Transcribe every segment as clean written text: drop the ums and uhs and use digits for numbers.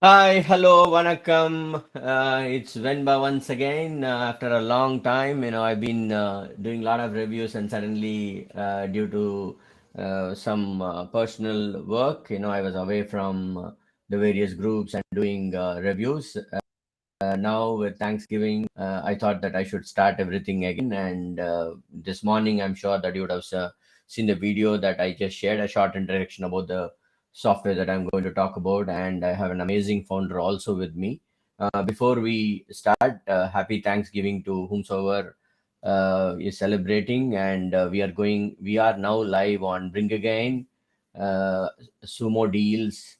Hi, hello, vanakkam. It's Venba once again. After a long time, I've been doing a lot of reviews, and suddenly, due to some personal work, I was away from the various groups and doing reviews. Now with Thanksgiving, I thought that I should start everything again. And this morning, I'm sure that you would have seen the video that I just shared, a short introduction about the software that I'm going to talk about. And I have an amazing founder also with me. Before we start, happy Thanksgiving to whomsoever is celebrating. And we are now live on Bring Again, uh, Sumo Deals,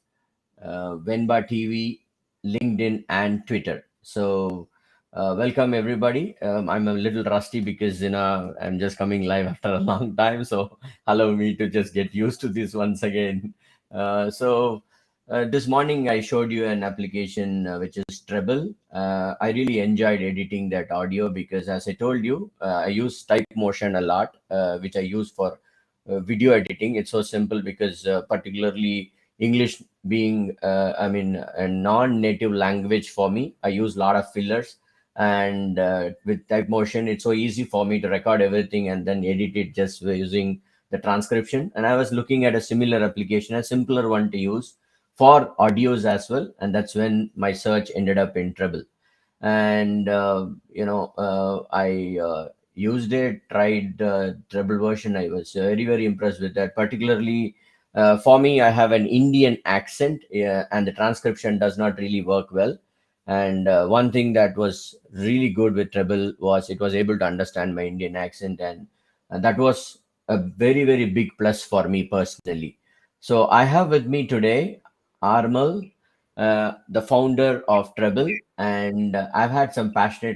Venba TV, LinkedIn, and Twitter. So, welcome everybody. I'm a little rusty because I'm just coming live after a long time. So, allow me to just get used to this once again. This morning I showed you an application which is Trebble. I really enjoyed editing that audio because, as I told you, I use Type Motion a lot, which I use for video editing. It's so simple because, particularly English being a non-native language for me, I use a lot of fillers, and with Type Motion it's so easy for me to record everything and then edit it just using the transcription. And I was looking at a similar application, a simpler one to use for audios as well, and that's when my search ended up in Treble. And I used it, tried Treble version. I was very impressed with that. Particularly, for me, I have an Indian accent, and the transcription does not really work well. And one thing that was really good with Treble was it was able to understand my Indian accent, and that was a very big plus for me personally. So I have with me today Armal, the founder of Treble, and I've had some passionate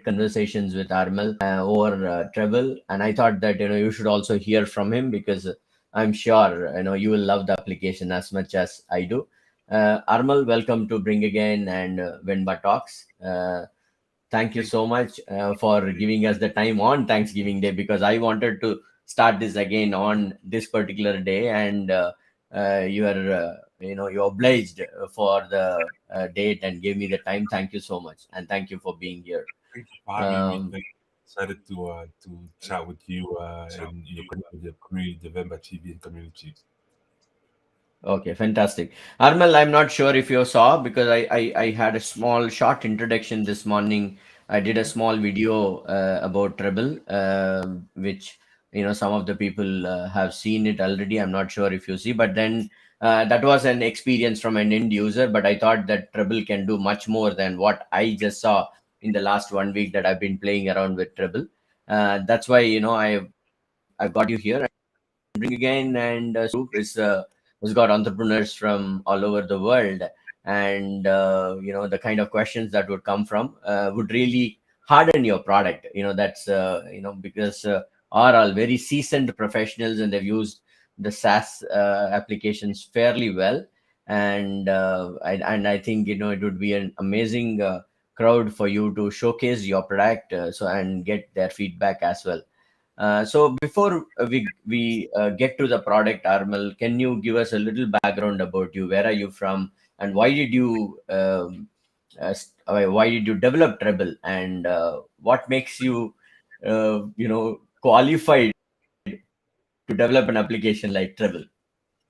conversations with Armal over Treble, and I thought that you should also hear from him because I'm sure you will love the application as much as I do. Armal, welcome to Bring Again and Venba Talks. Thank you Thank so much for giving us the time on Thanksgiving Day because I wanted to start this again on this particular day, and you are you obliged for the date and gave me the time. Thank you so much, and thank you for being here. thank you for having me. Um, Like, excited to chat with you and connect with the community, the Vemba TV and community. Okay, fantastic. Armal, I'm not sure if you saw because I had a small short introduction this morning. I did a small video about Treble, which some of the people have seen it already. I'm not sure if you see, but then that was an experience from an end user. But I thought that Treble can do much more than what I just saw in the last 1 week that I've been playing around with Treble. That's why I've got you here. Bring Again and group is has got entrepreneurs from all over the world, and the kind of questions that would come from would really harden your product. That's because are all very seasoned professionals and they've used the SaaS applications fairly well, and I think it would be an amazing crowd for you to showcase your product and get their feedback as well. So before we get to the product, Armal, can you give us a little background about you? Where are you from, and why did you develop Treble, and what makes you qualified to develop an application like Treble?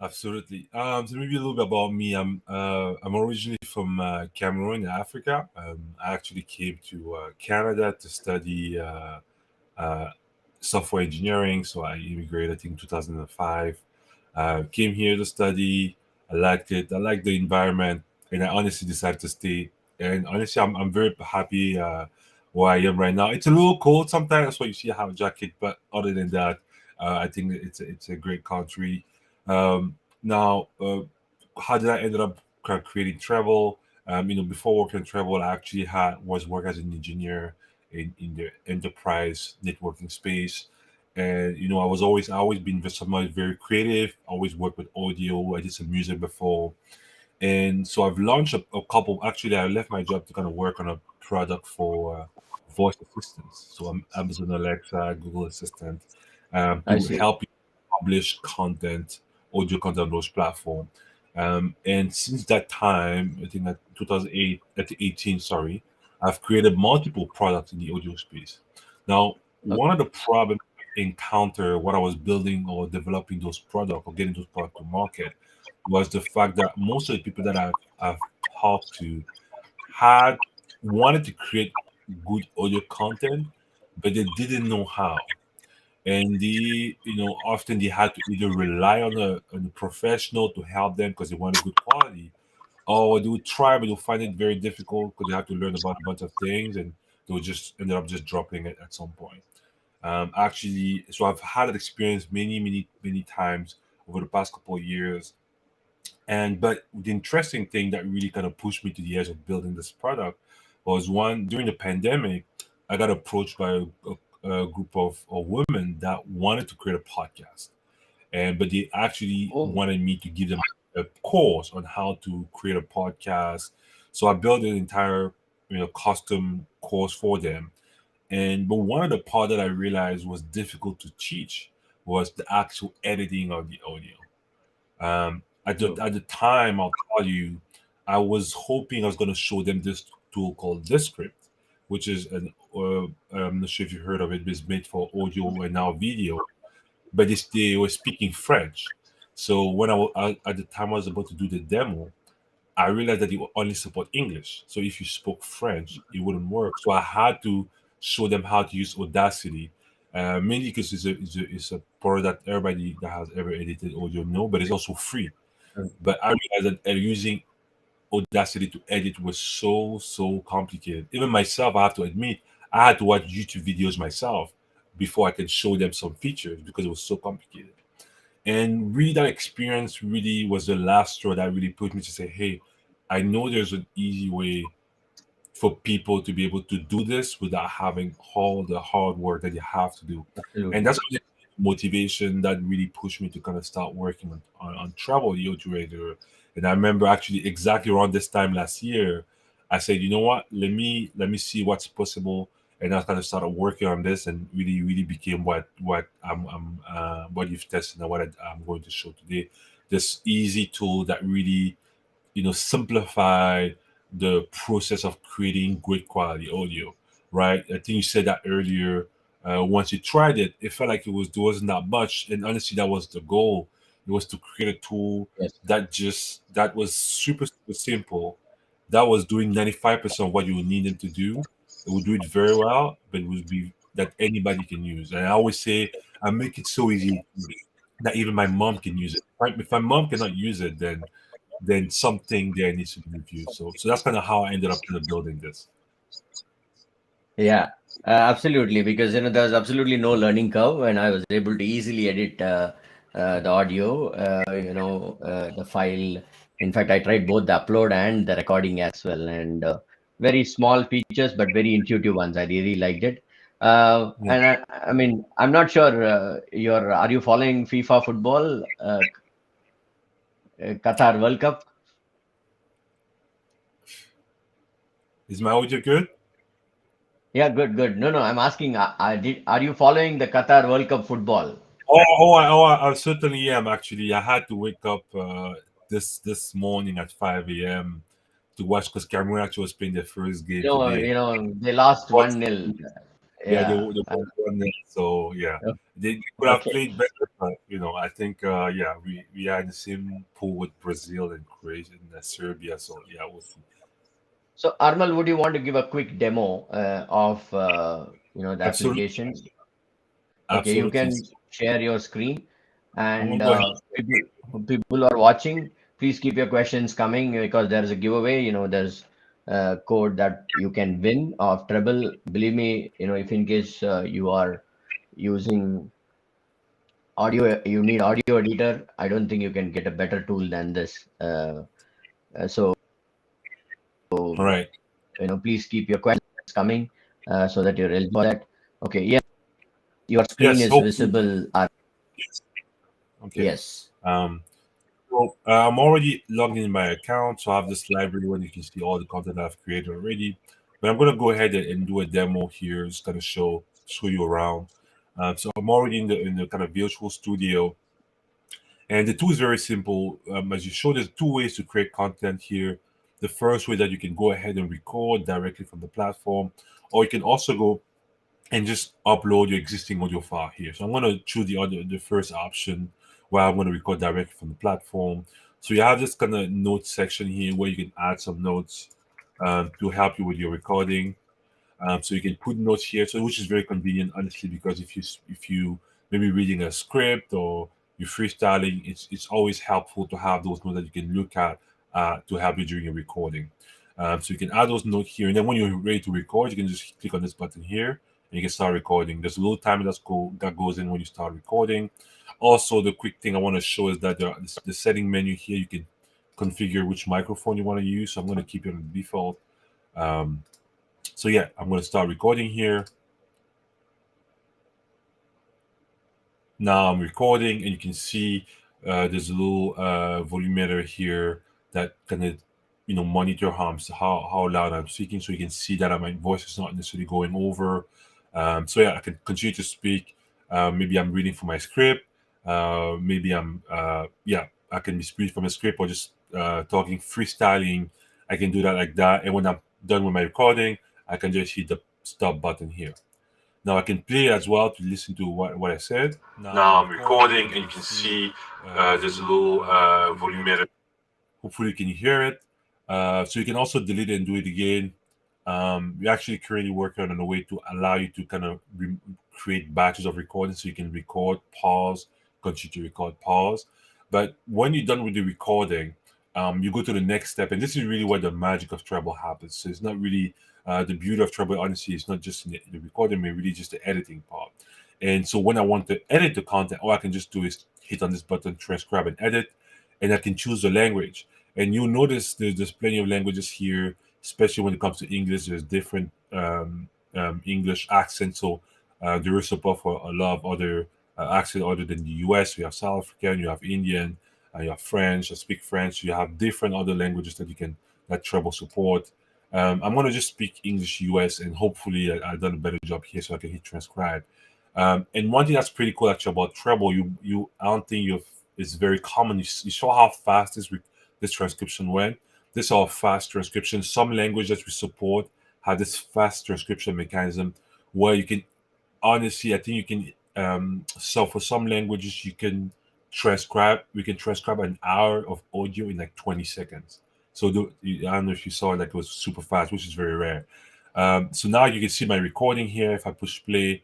Absolutely. So maybe a little bit about me. I'm originally from Cameroon, Africa. I actually came to Canada to study uh, software engineering. So I immigrated, I think, 2005. Came here to study. I liked it. I liked the environment, and I honestly decided to stay. And honestly, I'm very happy where I am right now. It's a little cold sometimes. That's why you see I have a jacket. But other than that, I think it's a great country. Now, how did I ended up creating Trebble? Before working at Trebble, I actually had was working as an engineer in the enterprise networking space. And I always been someone very creative. Always worked with audio. I did some music before, and so I've launched a couple. Actually, I left my job to kind of work on a product for voice assistants. So I'm Amazon Alexa, Google Assistant, I to see. help you publish content, audio content on those platforms. And since that time, I think that 2008, at 18, sorry, I've created multiple products in the audio space. Now, one of the problems I encountered when I was building or developing those products or getting those products to market was the fact that most of the people that I've talked to had wanted to create good audio content, but they didn't know how. And often they had to either rely on a professional to help them because they wanted good quality, or they would try but they'll find it very difficult because they have to learn about a bunch of things, and they would just ended up just dropping it at some point. Actually, so I've had that experience many, many, many times over the past couple of years. And but the interesting thing that really kind of pushed me to the edge of building this product was, one, during the pandemic, I got approached by a group of women that wanted to create a podcast, and but they actually Oh, wanted me to give them a course on how to create a podcast. So I built an entire custom course for them. And but one of the part that I realized was difficult to teach was the actual editing of the audio. true. At the time, I'll tell you, I was hoping I was going to show them this tool called Descript, which is I'm not sure if you heard of it, but it's made for audio and now video. But they were speaking French. So when at the time I was about to do the demo, I realized that it would only support English. So if you spoke French, it wouldn't work. So I had to show them how to use Audacity, mainly because it's a product that everybody that has ever edited audio know, but it's also free. But I realized that using Audacity to edit was so complicated. Even myself, I have to admit, I had to watch YouTube videos myself before I could show them some features because it was so complicated. And really, that experience really was the last straw that really put me to say, hey, I know there's an easy way for people to be able to do this without having all the hard work that you have to do. And Absolutely. that's the motivation that really pushed me to kind of start working on Travel the Autorator. And I remember actually exactly around this time last year, I said, you know what, let me see what's possible. And I kind of started working on this, and really became what you've tested and what I'm going to show today. This easy tool that really simplify the process of creating great quality audio, right? I think you said that earlier. Once you tried it, it felt like there wasn't that much, and honestly, that was the goal. It was to create a tool Yes, that was super simple, that was doing 95% of what you would need them to do. It would do it very well, but it would be that anybody can use. And I always say, I make it so easy that even my mom can use it. Right? If my mom cannot use it, then something there needs to be reviewed. So that's kind of how I ended up kind of building this. yeah, absolutely. Because there was absolutely no learning curve, and I was able to easily edit the audio, the file. In fact, I tried both the upload and the recording as well, and very small features, but very intuitive ones. I really liked it. Yeah. And I mean, I'm not sure. Are you following FIFA football, Qatar World Cup? Is my audio good? Yeah, good, good. No, no, I'm asking, are you following the Qatar World Cup football? I certainly am. Actually, I had to wake up this morning at 5 a.m. to watch because Cameroon actually was playing their first game today. They lost But 1-0. yeah, Yeah. they won it. So yeah, they could have Okay. played better, but I think yeah, we are in the same pool with Brazil and Croatia and Serbia. So yeah, we'll see. So, Armal, would you want to give a quick demo of the Absolutely, application? Okay, you absolutely. can share your screen, I'm gonna and go ahead. people who are watching, please keep your questions coming because there's a giveaway. There's a code that you can win of Treble. Believe me, if in case you are using audio, you need audio editor. I don't think you can get a better tool than this. So All right. please keep your questions coming so that you're eligible for that. Okay, yes, your screen Yes. is Hopefully. visible. Yes. Okay. Yes. Um, Well, I'm already logged in my account, so I have this library where you can see all the content I've created already. But I'm gonna go ahead and do a demo here, just kind of show you around. So I'm already in the kind of virtual studio, And the tool is very simple. As you show, there's two ways to create content here. The first way that you can go ahead and record directly from the platform, or you can also go and just upload your existing audio file here. So I'm going to choose the first option where I'm going to record directly from the platform. So you have this kind of notes section here where you can add some notes to help you with your recording. So you can put notes here, so which is very convenient, honestly, because if you maybe reading a script or you're freestyling, it's always helpful to have those notes that you can look at to help you during your recording. So you can add those notes here, and then when you're ready to record, you can just click on this button here, and you can start recording. There's a little timer that goes in when you start recording. Also, the quick thing I want to show is that the setting menu here, you can configure which microphone you want to use. So I'm going to keep it on the default. Um, so yeah, I'm going to start recording here. Now I'm recording, and you can see there's a little volumeter here that kind of monitor how loud I'm speaking, so you can see that my voice is not necessarily going over. So yeah, I can continue to speak. Maybe I'm reading from my script. Maybe I can be speaking from a script or just talking freestyling. I can do that like that, and when I'm done with my recording, I can just hit the stop button here. Now I can play as well to listen to what I said. Now I'm Now I'm recording, recording, and you and can you can see see there's a there's a little little volumeter. volumeter. Hopefully you can hear it. So you can also delete it and do it again. We're actually currently working on a way to allow you to kind of create batches of recording, so you can record, pause, continue to record, pause. But when you're done with the recording, you go to the next step, and this is really where the magic of Treble happens. So it's not really the beauty of Treble. Honestly, it's not just in the recording, but really just the editing part. And so when I want to edit the content, all I can just do is hit on this button, transcribe and edit, and I can choose the language. And you'll notice there's plenty of languages here, especially when it comes to English. There's different English accents. So there is support for a lot of other accents other than the US. You have South African, you have Indian, you have French. I speak French. You have different other languages that Treble support. I'm gonna just speak English US, and hopefully I've done a better job here, so I can hit transcribe. And one thing that's pretty cool actually about Treble, I don't think it's very common. You saw how fast this transcription went. This is our fast transcription. Some language that we support have this fast transcription mechanism where you can honestly, I think you can. So for some languages, you can transcribe. We can transcribe an hour of audio in like 20 seconds. So I don't know if you saw it, like it was super fast, which is very rare. So now you can see my recording here. If I push play,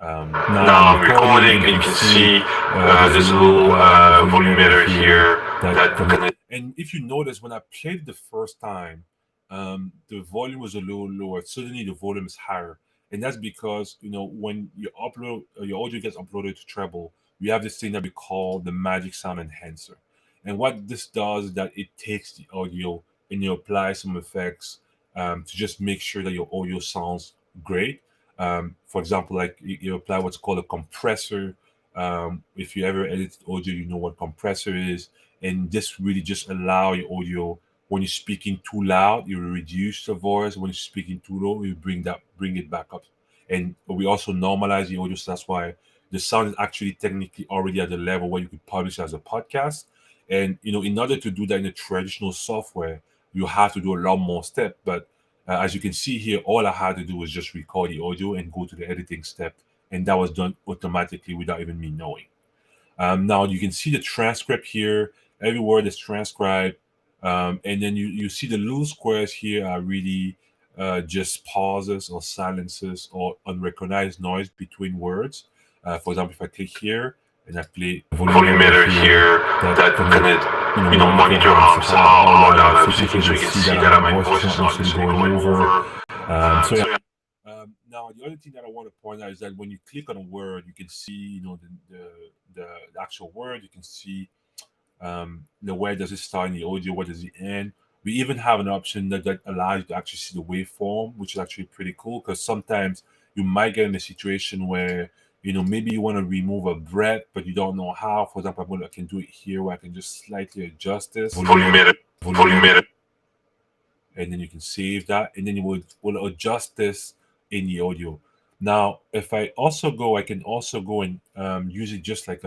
now Now I'm I'm recording, and recording, you and can you can see see there's a there's a little little volumeter volumeter here here that that connects. connects. And if you notice, when I played the first time, the volume was a little lower. Suddenly, the volume is higher, and that's because when you upload your audio gets uploaded to Treble, we have this thing that we call the Magic Sound Enhancer. And what this does is that it takes the audio and you apply some effects to just make sure that your audio sounds great. For example, like you apply what's called a compressor. If you ever edit audio, you know what compressor is, and this really just allow your audio. When you're speaking too loud, you reduce the voice. When you're speaking too low, you bring it back up. And we also normalize the audio, so that's why the sound is actually technically already at the level where you could publish as a podcast. And in order to do that in a traditional software, you have to do a lot more steps. But as you can see here, all I had to do was just record the audio and go to the editing step, and that was done automatically without even me knowing. Now you can see the transcript here. Every word is transcribed, and then you see the little squares here are really just pauses or silences or unrecognized noise between words. For example, if I click here and I play volumeter Volumeter here, here that that kind of connect. monitor Monitor how how loud I'm loud I'm speaking, so speaking, you so can you can see see that that my my voice is voice not is not necessarily necessarily going going over. over. So yeah. So Now the other thing that I want to point out is that when you click on a word, you can see the actual word. You can see where does it start in the audio, where does it end. We even have an option that allows you to actually see the waveform, which is actually pretty cool because sometimes you might get in a situation where maybe you want to remove a breath, but you don't know how. For example, I can do it here where I can just slightly adjust this volumeter, volumeter, volumeter. and then you can save that, and then you will adjust this in the audio. Now, if I can also go and use it just like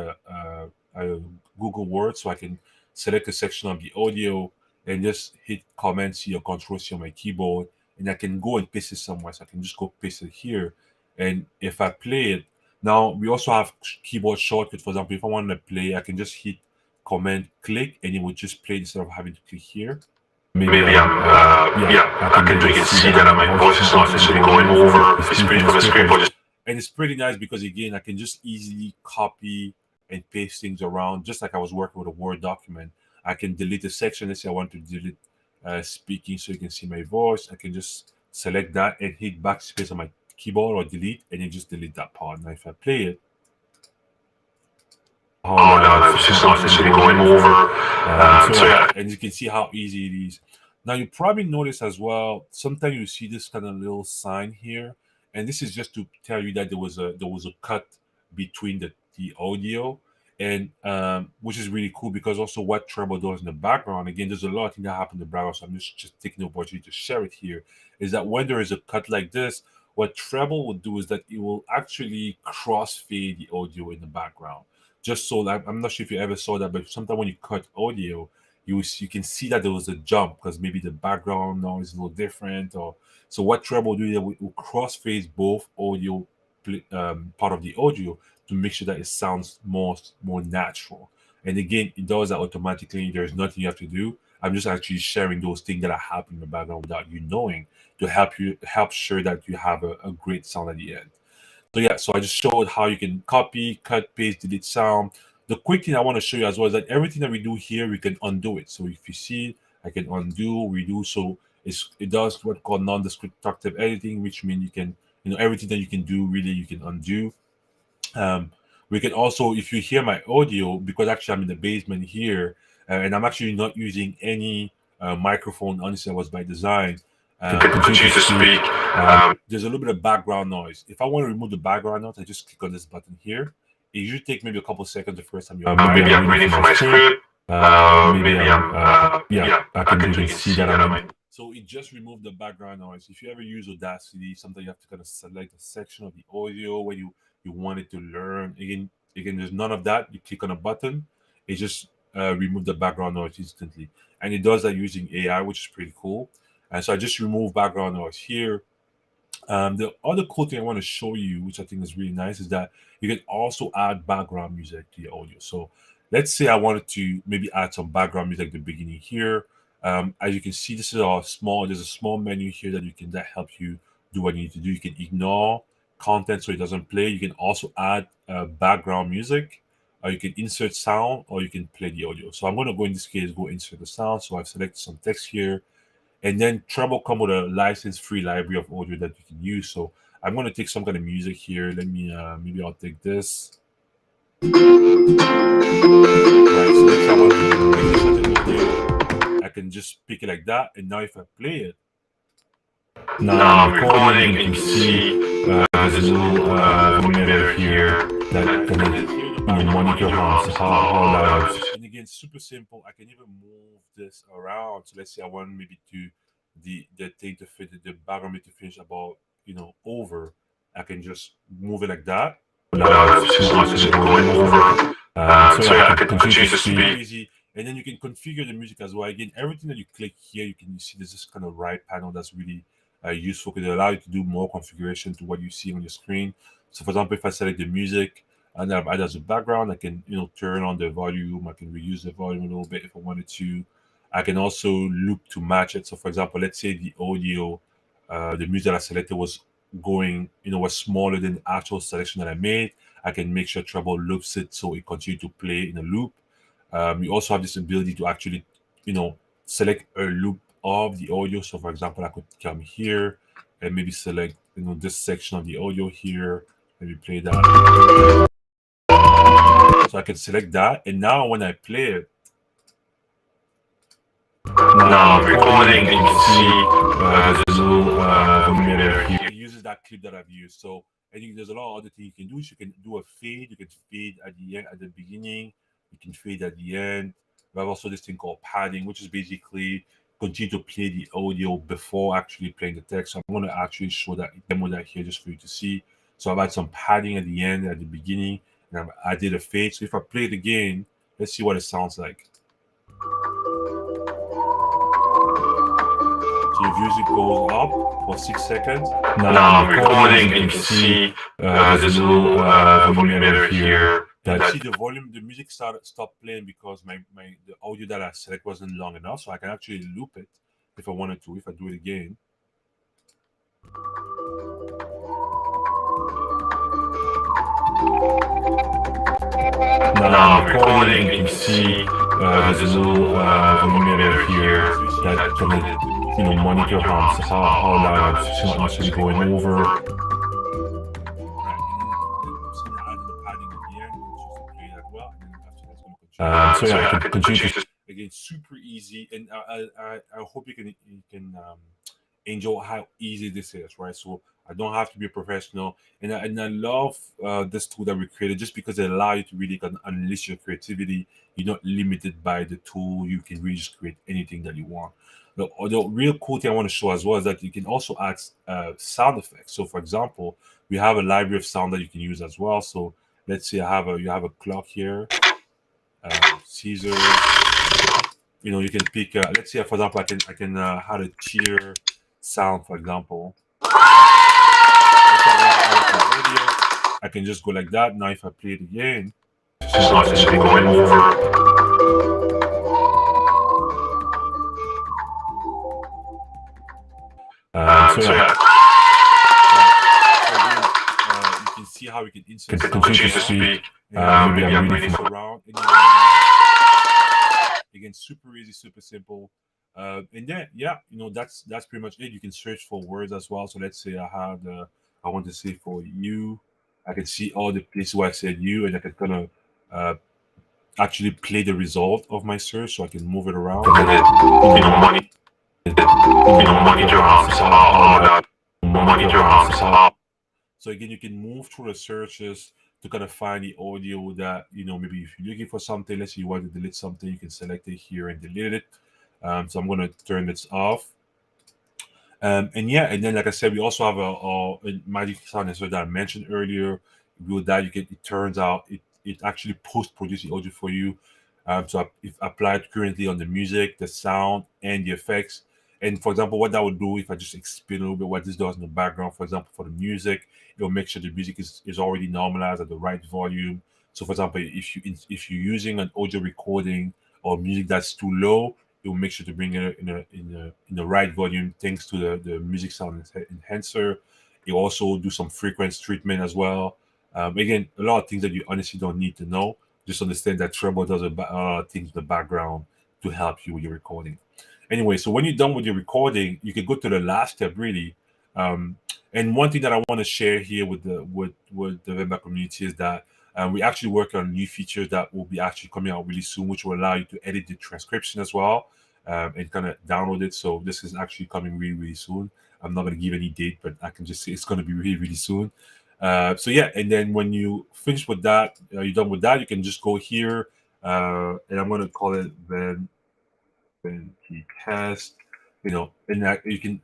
Google Word, so I can select a section of the audio and just hit Command C or Control C on my keyboard, and I can go and paste it somewhere. So I can just go paste it here, and if I play it, now we also have keyboard shortcut. For example, if I want to play, I can just hit Command click, and it will just play instead of having to click here. Maybe I can you can see that my voice is not necessarily going over the screen from the script or just. And it's pretty nice because again, I can just easily copy and paste things around, just like I was working with a Word document. I can delete a section. Let's say I want to delete speaking, so you can see my voice. I can just select that and hit backspace on my keyboard or delete, and then just delete that part. Now, if I play it, Oh no, it's just not necessarily going over. So yeah, and you can see how easy it is. Now you probably notice as well. Sometimes you see this kind of little sign here, and this is just to tell you that there was a cut between the audio, and which is really cool because also what Trebble does in the background. Again, there's a lot of things that happen in the background, so I'm just taking the opportunity to share it here. Is that when there is a cut like this, what Trebble will do is that it will actually crossfade the audio in the background, just so like I'm not sure if you ever saw that, but sometimes when you cut audio, you can see that there was a jump because maybe the background noise is a little different, or so what Treble do is that we will crossfade both audio part of the audio to make sure that it sounds more natural. And again, it does that automatically. There's nothing you have to do. I'm just actually sharing those things that are happening in the background without you knowing to help sure that you have a great sound at the end. So yeah, so I just showed how you can copy, cut, paste, delete sound. The quick thing I want to show you as well is that everything that we do here, we can undo it. So if you see, I can undo, redo. So it does what called non-destructive editing, which means you can, everything that you can do, really, you can undo. We can also, if you hear my audio, because actually I'm in the basement here, and I'm actually not using any microphone. Honestly, that was by design. continue to speak. There's a little bit of background noise. If I want to remove the background noise, I just click on this button here. It usually takes maybe a couple seconds the first time you're Maybe I'm reading from my script. I can you can see that on my. So it just removed the background noise. If you ever use Audacity, sometimes you have to kind of select a section of the audio where you want it to learn. Again, there's none of that. You click on a button, it just remove the background noise instantly, and it does that using AI, which is pretty cool. And so I just remove background noise here. The other cool thing I want to show you, which I think is really nice, is that you can also add background music to your audio. So let's say I wanted to maybe add some background music at the beginning here. As you can see, there's a small menu here that helps you do what you need to do. You can ignore content so it doesn't play. You can also add background music, or you can insert sound, or you can play the audio. So I'm going to go, in this case, go insert the sound. So I've selected some text here. And then Treble come with a license-free library of audio that you can use. So I'm going to take some kind of music here. Let me, maybe I'll take this. Right, so let's say I want to pick this as an audio. I can just pick it like that. And now if I play it, Now I'm recording, and you can see there's a little volumeter here that can monitor how loud it is. and again, super simple. I can even move this around. So let's say I want maybe to take the background to finish about over. I can just move it like that. Now it's just not necessarily going over. So yeah, I can continue to speak. Easy. And then you can configure the music as well. Again, everything that you click here, you see there's this kind of right panel that's really useful because it allows you to do more configuration to what you see on your screen. So, for example, if I select the music and I've added as a background, I can turn on the volume. I can reduce the volume a little bit if I wanted to. I can also loop to match it. So, for example, let's say the audio, the music that I selected was going, was smaller than the actual selection that I made. I can make sure Treble loops it so it continues to play in a loop. You also have this ability to actually, select a loop of the audio. So, for example, I could come here and maybe select, this section of the audio here. Maybe play that. So I can select that, and now when I play it, Now I'm recording, and you can see there's a little volumeter here. it uses that clip that I've used. So I think there's a lot of other things you can do. You can do a fade. You can fade at the end, at the beginning. You can fade at the end. We have also this thing called padding, which is basically continue to play the audio before actually playing the text. So I'm going to actually show that demo that here just for you to see. So I've had some padding at the end, at the beginning, and I did a fade. So if I play it again, let's see what it sounds like. So your music goes up for 6 seconds. Now I'm recording, and you can see there's a little volumeter here. That see the volume, the music stopped playing because the audio that I select wasn't long enough. So I can actually loop it if I wanted to. If I do it again. Now I'm recording, and you can see there's a little volumeter here that can monitor how loud it's not necessarily going over. Right, and then adding the padding at the end, choose to play that well, and then after that's going to So yeah, I can continue to. again, super easy, and I hope you can enjoy how easy this is, right? So I don't have to be a professional, and I love this tool that we created just because it allows you to really kind of unleash your creativity. You're not limited by the tool; you can really just create anything that you want. The real cool thing I want to show as well is that you can also add sound effects. So, for example, we have a library of sound that you can use as well. So, let's say you have a clock here, Caesar. You can pick. Let's say, for example, I can have a cheer sound, for example. I can just go like that. Now, if I play it again, It's not necessarily going over. So yeah, you can see how we can insert can sound. continue to speak. Maybe I'm I'm reading reading from. around. Again, super easy, super simple. And yeah, that's pretty much it. You can search for words as well. So let's say I want to say for you, I can see all the places where I said you, and I can kind of actually play the result of my search, so I can move it around. Monitor how. So again, you can move through the searches to kind of find the audio that maybe if you're looking for something, let's say you want to delete something, you can select it here and delete it. So I'm going to turn this off. And yeah, and then like I said, we also have a magic sound insert that I mentioned earlier. With that, it turns out it actually post produces the audio for you. So if applied currently on the music, the sound, and the effects. And for example, what that would do if I just explain a little bit what this does in the background, for example, for the music, it will make sure the music is already normalized at the right volume. So for example, if you're using an audio recording or music that's too low, it will make sure to bring it in the right volume thanks to the music sound enhancer. It will also do some frequency treatment as well. Again, a lot of things that you honestly don't need to know. Just understand that Trebble does a lot of things in the background to help you with your recording. Anyway, so when you're done with your recording, you can go to the last step really. And one thing that I want to share here with the Vemba community is that we actually work on new features that will be actually coming out really soon, which will allow you to edit the transcription as well and kind of download it. So this is actually coming really, really soon. I'm not going to give any date, but I can just say it's going to be really, really soon. So yeah, and then when you finish with that, you're done with that, you can just go here, and I'm going to call it Cast, and that you can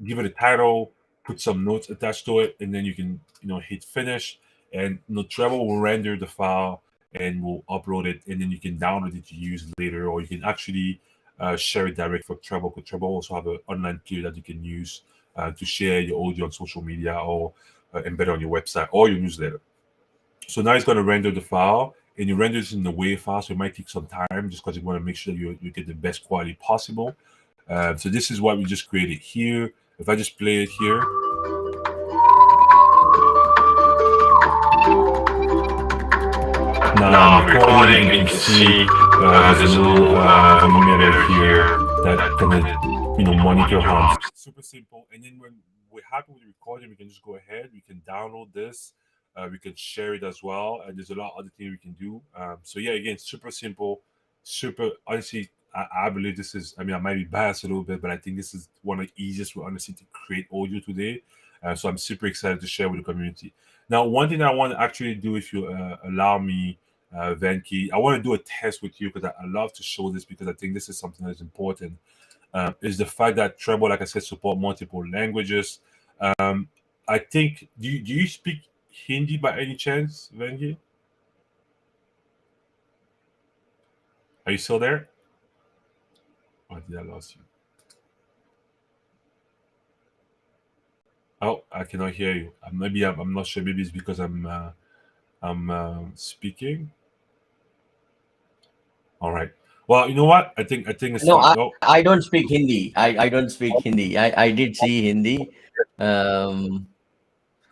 give it a title, put some notes attached to it, and then you can hit finish, and Trebble will render the file and will upload it, and then you can download it to use later, or you can actually share it direct for Trebble. Because Trebble also have an online player that you can use to share your audio on social media or embed on your website or your newsletter. So now it's going to render the file, and you render this in the WAV file, so it might take some time just because you want to make sure that you get the best quality possible. So this is what we just created here. If I just play it here. Now I'm recording, and you can see there's a little volumeter here that can monitor how. Super simple. And then when we're happy with the recording, we can just go ahead. We can download this. We can share it as well. And there's a lot of other things we can do. So yeah, again, super simple. Super honestly, I believe this is. I mean, I might be biased a little bit, but I think this is one of the easiest way, honestly, to create audio today. So I'm super excited to share with the community. Now, one thing that I want to actually do, if you allow me, Venki, I want to do a test with you because I love to show this because I think this is something that's important. Is the fact that Trebble, like I said, support multiple languages. I think. Do you speak Hindi by any chance, Venki? Are you still there? Or did I lost you? Oh, I cannot hear you. Maybe I'm not sure. Maybe it's because I'm speaking. All right. Well, you know what? I think it's No, fine. Oh, I don't speak Hindi. I don't speak Hindi. I did see Hindi. Um,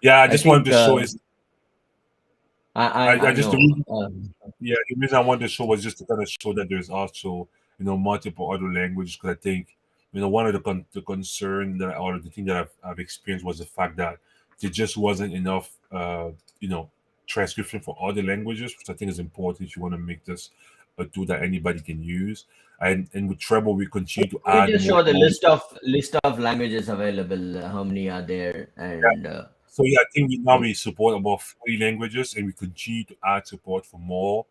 yeah. I I just wanted think to show is I I just the know. reason, yeah, the reason I wanted to show was just to kind of show that there's also multiple other languages because I think one of the concern that or the thing that I've experienced was the fact that there just wasn't enough you know transcription for other languages, which I think is important if you want to make this a tool that anybody can use. And with Treble, we continue to Can you add just more show the tools. list of languages available? How many are there? And So yeah, I think now we support about 40 languages, and we continue to add support for more.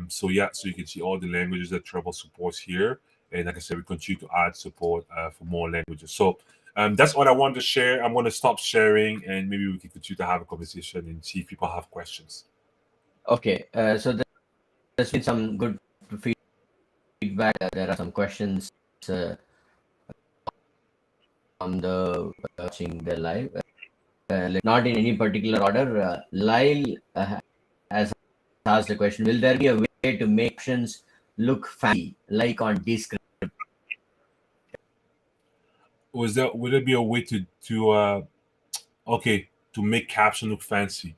So yeah, so you can see all the languages that Treble supports here, and like I said, we continue to add support for more languages. So that's what I wanted to share. I'm going to stop sharing, and maybe we can continue to have a conversation and see if people have questions. okay, so there's been some good feedback. There are some questions uh, on the watching the live. Not in any particular order. Lyle has asked the question: will there be a way to make options look fancy, like on Disc? Would there be a way to okay to make caption look fancy?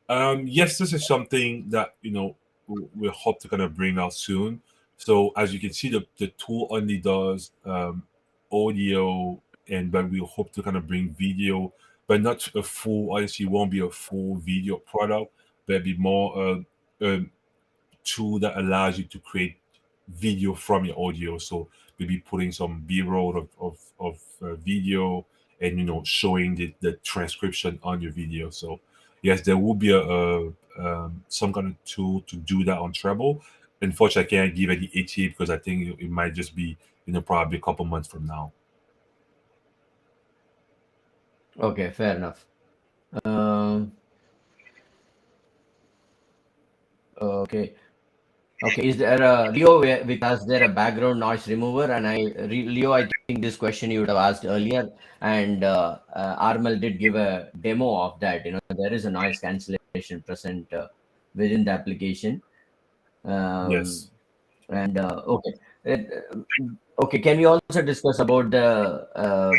Yes, this is something that we hope to kind of bring out soon. So as you can see, the tool only does audio, and but we hope to kind of bring video, but not a full. Obviously, it won't be a full video product, but it'll be more a tool that allows you to create video from your audio. So maybe putting some B-roll of video and showing the transcription on your video. So yes, there will be a some kind of tool to do that on Treble. Unfortunately, I can't give any ETA because I think it might just be probably a couple months from now. Okay, fair enough. Okay. Okay, is there a Leo? Because there a background noise remover? And Leo, I think this question you would have asked earlier, and Armal did give a demo of that. There is a noise cancellation present within the application. Yes. And okay, okay. Can we also discuss about the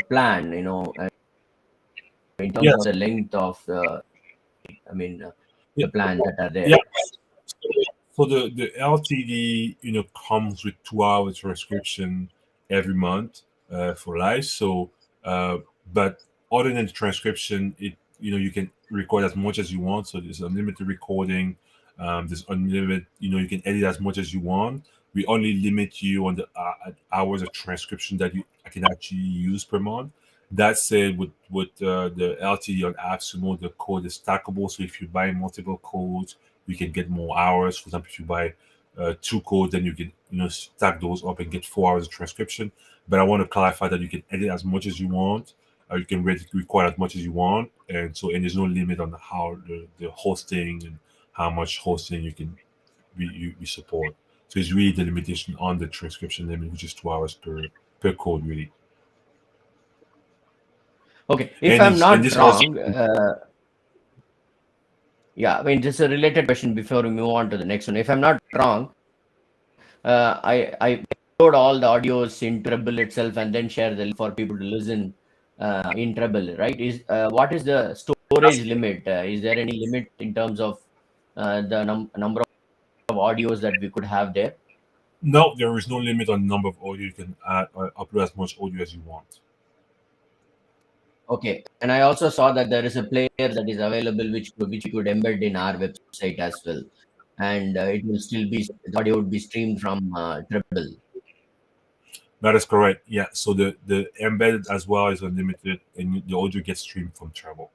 plan? In terms of Yes. the length of I mean, Yeah. the plans that are there. Yeah. So the LTD, comes with 2 hours transcription every month for live. So, but other than the transcription, you can record as much as you want. So there's unlimited recording. There's unlimited. You can edit as much as you want. We only limit you on the hours of transcription that I can actually use per month. That said, with the LTD on AppSumo, the code is stackable. So if you buy multiple codes, you can get more hours. For example, if you buy 2 codes, then you can stack those up and get 4 hours of transcription. But I want to clarify that you can edit as much as you want. You can record as much as you want, and there's no limit on how the hosting and how much hosting you can you support. So it's really the limitation on the transcription limit, which is 2 hours per code, really. Okay, if And I'm it's and not this also wrong, yeah, I mean, just a related question before we move on to the next one. If I'm not wrong, I upload all the audios in Trebble itself and then share the link for people to listen in Trebble, right? What is the storage limit? Is there any limit in terms of the number of audios that we could have there? no, there is no limit on the number of audio you can add or upload as much audio as you want. Okay, and I also saw that there is a player that is available which we could embed in our website as well, and it will still be the audio would be streamed from Trebble. That is correct. Yeah. So the embedded as well is unlimited, and the audio gets streamed from Treble.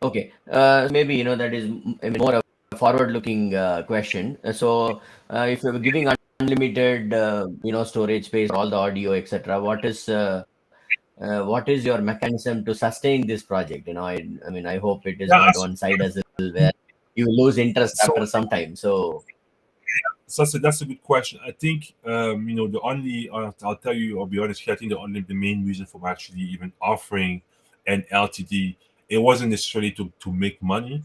Okay, maybe that is more a forward-looking question. So, if you're giving unlimited, storage space for all the audio, etc., what is your mechanism to sustain this project? I mean, I hope it is Yeah. not one side hustle where you lose interest So after some time. So, So that's a good question. I think the only I'll tell you, I'll be honest here. I think the main reason for actually even offering an LTD, it wasn't necessarily to make money.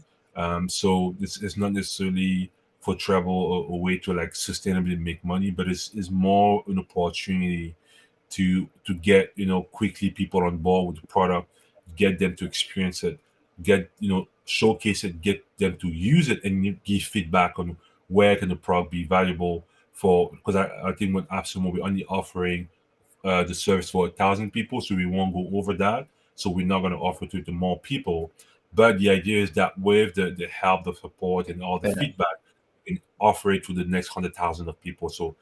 So this is not necessarily for travel a way to like sustainably make money, but it's more an opportunity to get quickly people on board with the product, get them to experience it, get showcase it, get them to use it, and give feedback on where can the product be valuable for. Because I think with Absolute we're only offering the service for 1,000 people, so we won't go over that. So we're not going to offer to more people. But the idea is that with the help, the support, and all the Fair enough. feedback, we can offer it to the next 100,000 of people. So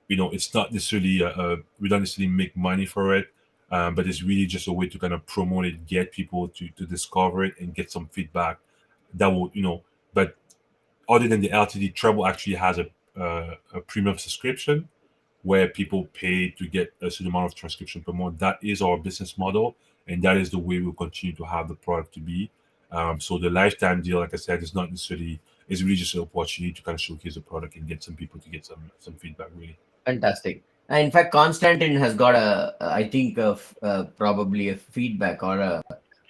it's not necessarily we don't necessarily make money for it, but it's really just a way to kind of promote it, get people to discover it, and get some feedback that will But other than the LTD, Treble actually has a premium subscription where people pay to get a certain amount of transcription per month. That is our business model, and that is the way we'll continue to have the product to be. So the lifetime deal, like I said, is not necessarily. It's really just an opportunity to kind of showcase the product and get some people to get some feedback. Really. Fantastic. In fact, Constantine has got I think, probably a feedback or a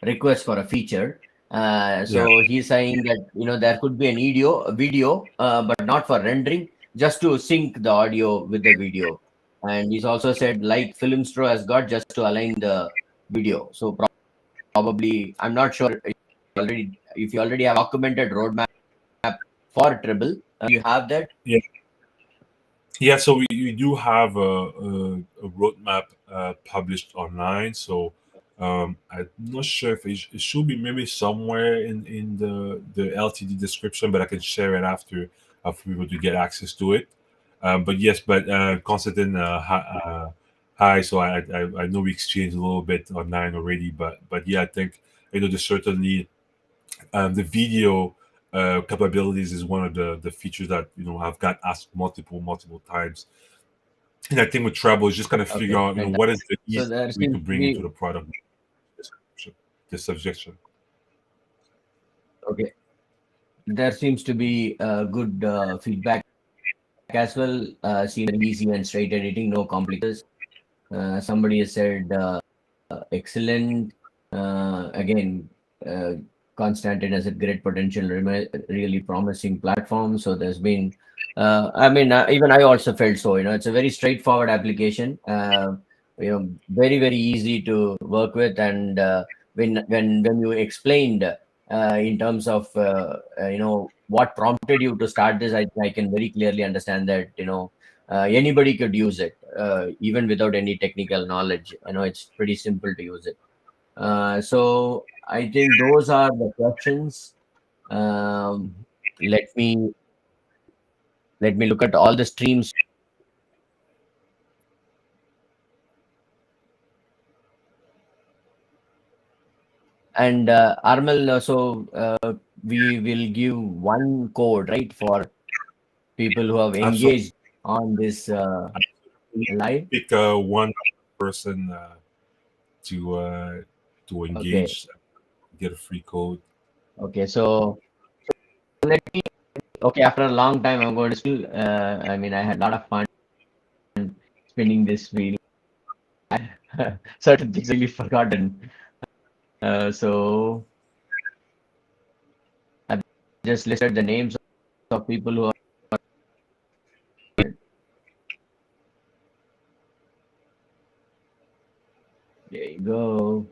request for a feature. Yeah. So he's saying that there could be a video, but not for rendering, just to sync the audio with the video. And he's also said like Filmstro has got just to align the video. So probably I'm not sure if you already have documented roadmap for Treble. You have that? Yeah. Yeah, so we do have a roadmap published online. So I'm not sure if it should be maybe somewhere in the LTD description, but I can share it after for people to get access to it. But yes, but Constantine, hi. So I know we exchanged a little bit online already, but yeah, I think there's certainly the video capabilities is one of the features that I've got asked multiple times, and I think with Treble is just kind of figure Okay, out fantastic. what is the So easiest there way to seems to bring into be the product the subjection. okay. There seems to be good feedback as well. Seems very easy and straight editing, no complications. Somebody has said excellent. Again, uh, Constantine has a great potential, really promising platform. So there's been, I mean, even I also felt so. It's a very straightforward application. Very very easy to work with, and when you explained in terms of what prompted you to start this, I can very clearly understand that anybody could use it, even without any technical knowledge. It's pretty simple to use it. So I think those are the questions. Um, let me look at all the streams. And Armel, we will give one code, right, for people who have Absolutely, engaged on this live. pick one person to Okay, engage, get a free code. okay. So let me. Okay, after a long time, I'm going to still. I mean, I had a lot of fun spinning this wheel. Certain things really forgotten. So I've just listed the names of people who are. There you go.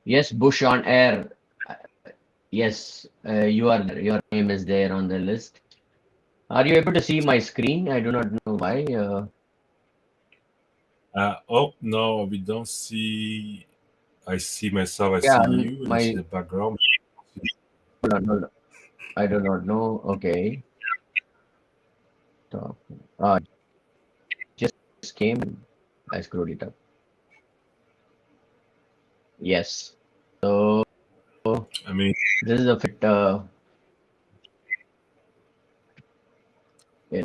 Yes, Bush on air. Yes, you are there. Your name is there on the list. Are you able to see my screen? I do not know why. Oh no, we don't see. I see myself. I Yeah, see you, and I see my. the background. Hold on. I do not know. Okay. Top. Just came. I screwed it up. Yes. So I mean, this is a fit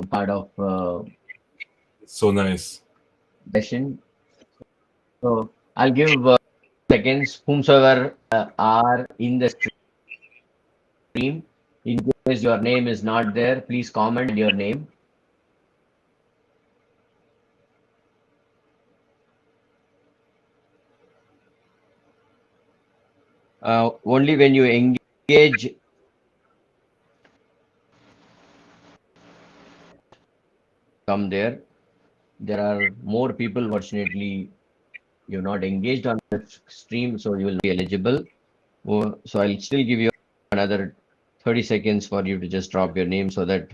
part of So nice. session. So I'll give seconds. Whomsoever are in the stream, in case your name is not there, please comment your name. Only when you engage, come there. There are more people. Fortunately, you're not engaged on the stream, so you will be eligible. So I'll still give you another 30 seconds for you to just drop your name so that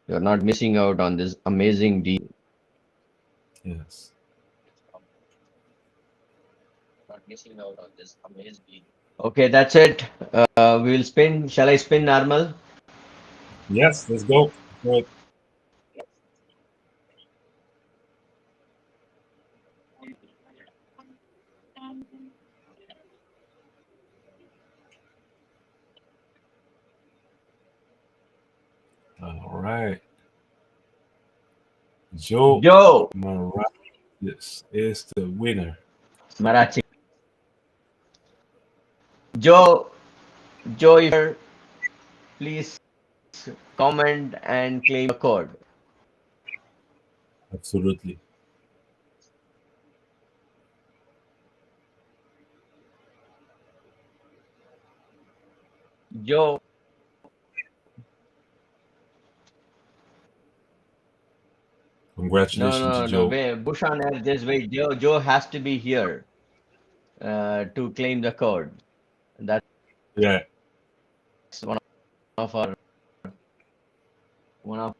you're not missing out on this amazing deal. Yes. Not missing out on this amazing deal. Okay, that's it. We'll spin. Shall I spin normal? Yes, let's go. Good. All right. Joe Joe Morales is the winner. Marachi. Joe, Joe, if you're, please comment and claim your code. Absolutely. Joe, Congratulations, no. Joe. Wait, Bush on air. Just wait. Joe has to be here to claim the code. That's Yeah. one of our one of.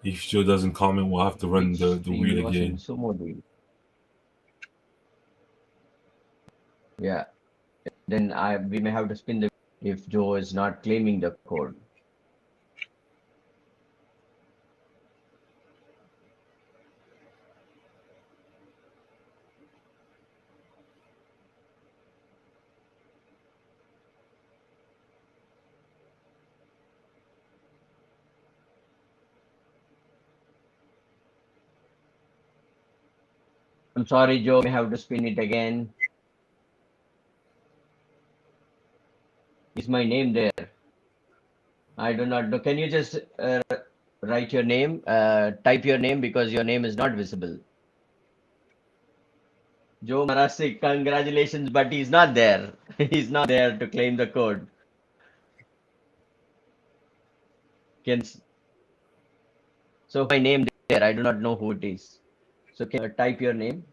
If Joe doesn't comment, we'll have to run Which the stream wheel it was in again. Sumo Deal. Yeah. Then we may have to spin the if Joe is not claiming the code. I'm sorry, Joe. May have to spin it again. Is my name there? I do not know. Can you just write your name? Type your name because your name is not visible. Joe Marasik, congratulations, but he's not there. He's not there to claim the code. Can so my name there? I do not know who it is. So can you type your name?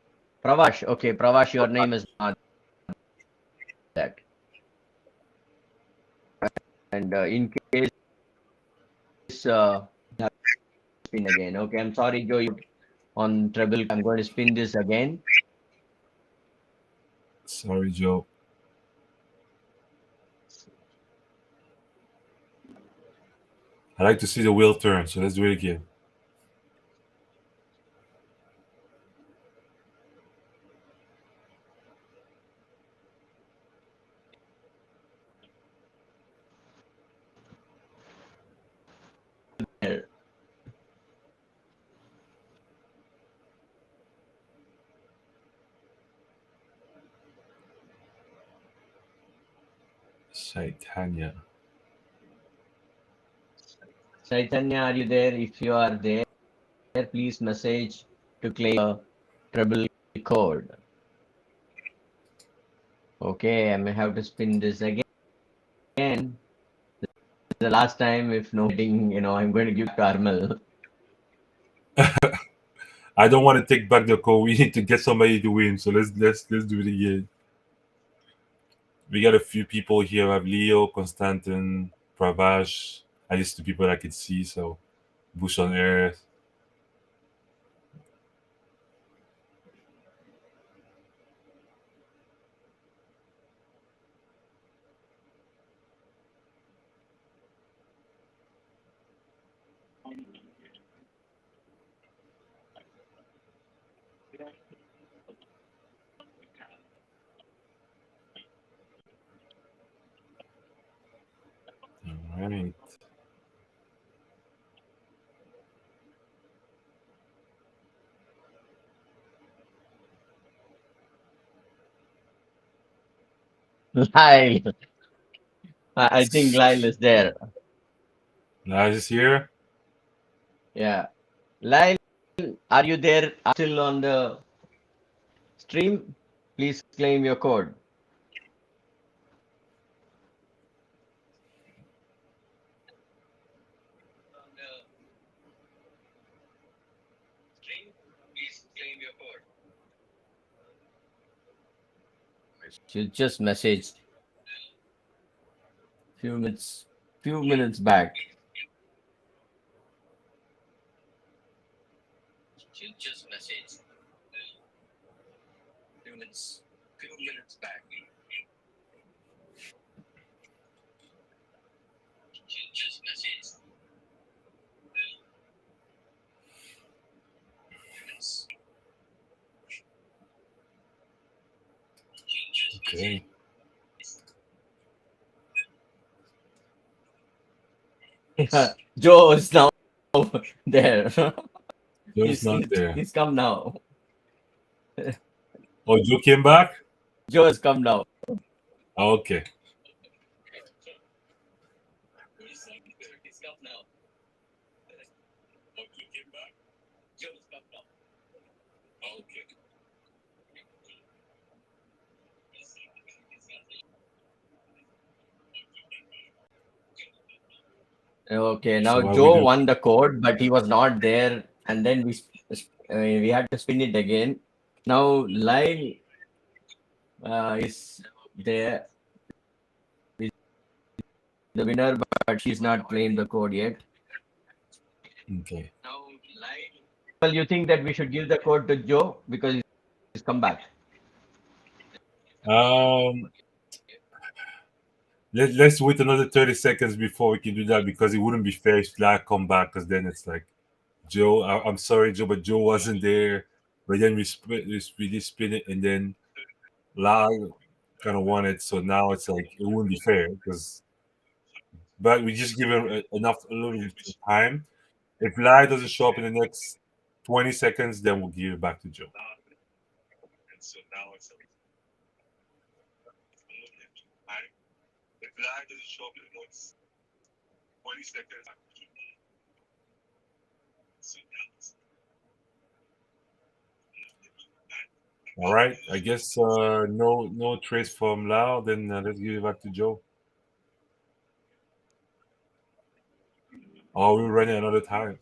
Pravash. Okay, Pravash, your name is not that. And in case spin again. Okay, I'm sorry, Joe. You on treble. I'm going to spin this again. Sorry, Joe. I like to see the wheel turn, so let's do it again. Chaitanya. Chaitanya, are you there? If you are there, please message to claim a treble code. Okay, I may have to spin this again. The last time, if no getting, I'm going to give Carmel. I don't want to take back the call. We need to get somebody to win. So let's do it again. We got a few people here. I have Leo, Konstantin, Pravash. At least the people I could see. So Bush on air. All right. Lyle. I think Lyle is there. Nice is here. Yeah. Lyle, are you there still on the stream? Please claim your code. She just messaged few minutes back. Okay. Joe is now there. Joe's he's, not he's there. he's come now. Oh, Joe came back? Joe has come now. Okay. Okay, now So what we Joe do? won the code, but he was not there, and then we had to spin it again. Now Lyle is there, the winner, but she's not claimed the code yet. Okay. Well, you think that we should give the code to Joe because he's come back? Um, let's wait another 30 seconds before we can do that because it wouldn't be fair if Lag come back because then it's like, Joe, I'm sorry, Joe, but Joe wasn't there. But then we did spin it and then Lag kind of won it. So now it's like, it wouldn't be fair because, but we just give him a little bit of time. If Lag doesn't show up in the next 20 seconds, then we'll give it back to Joe. All right. I guess no trace from Lao. Then let's give it back to Joe. Oh, we're running another time.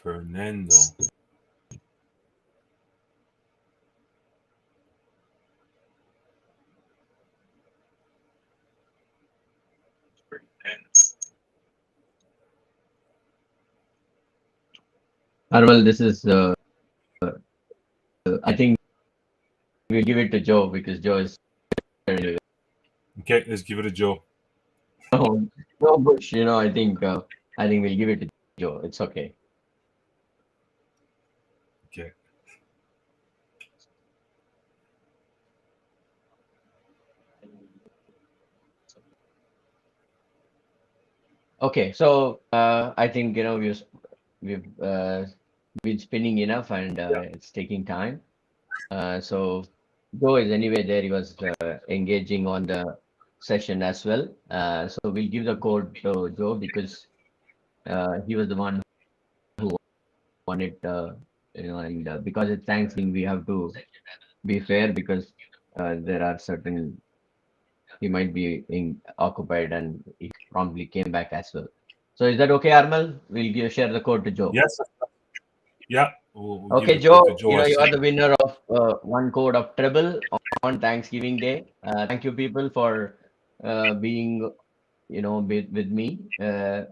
Fernando. Arvel, this is I think we'll give it to Joe because Joe is there. Okay, let's give it to Joe. No, no Bush. I think we'll give it to Joe. It's okay. Okay. Okay, so I think we've been spinning enough, and it's taking time. So Joe is anyway there. He was engaging on the session as well. So we'll give the code to Joe because he was the one who won it. And because it's Thanksgiving, we have to be fair because there are certain he might be occupied and he promptly came back as well. So is that okay, Armal? We'll share the code to Joe. Yes. Yeah. We'll give Okay, the code to Joe, Joe. you are the winner of one code of Trebble on Thanksgiving Day. Thank you, people, for being, with me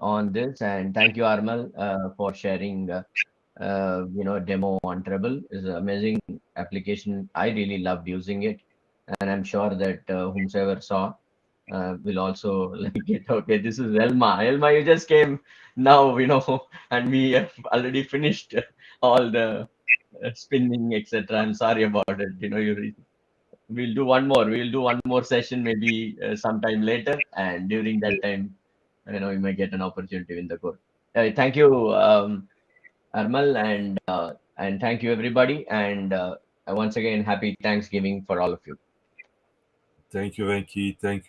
on this, and thank you, Armal, for sharing, demo on Trebble. It's an amazing application. I really loved using it, and I'm sure that whomsoever saw will also like it. Okay, this is Elma. Elma, you just came now, and we have already finished all the spinning, etc. I'm sorry about it. We'll do one more. We'll do one more session maybe sometime later, and during that time, you might get an opportunity in the course. Thank you, Armal, and thank you everybody, and once again, happy Thanksgiving for all of you. Thank you, Venki. Thank you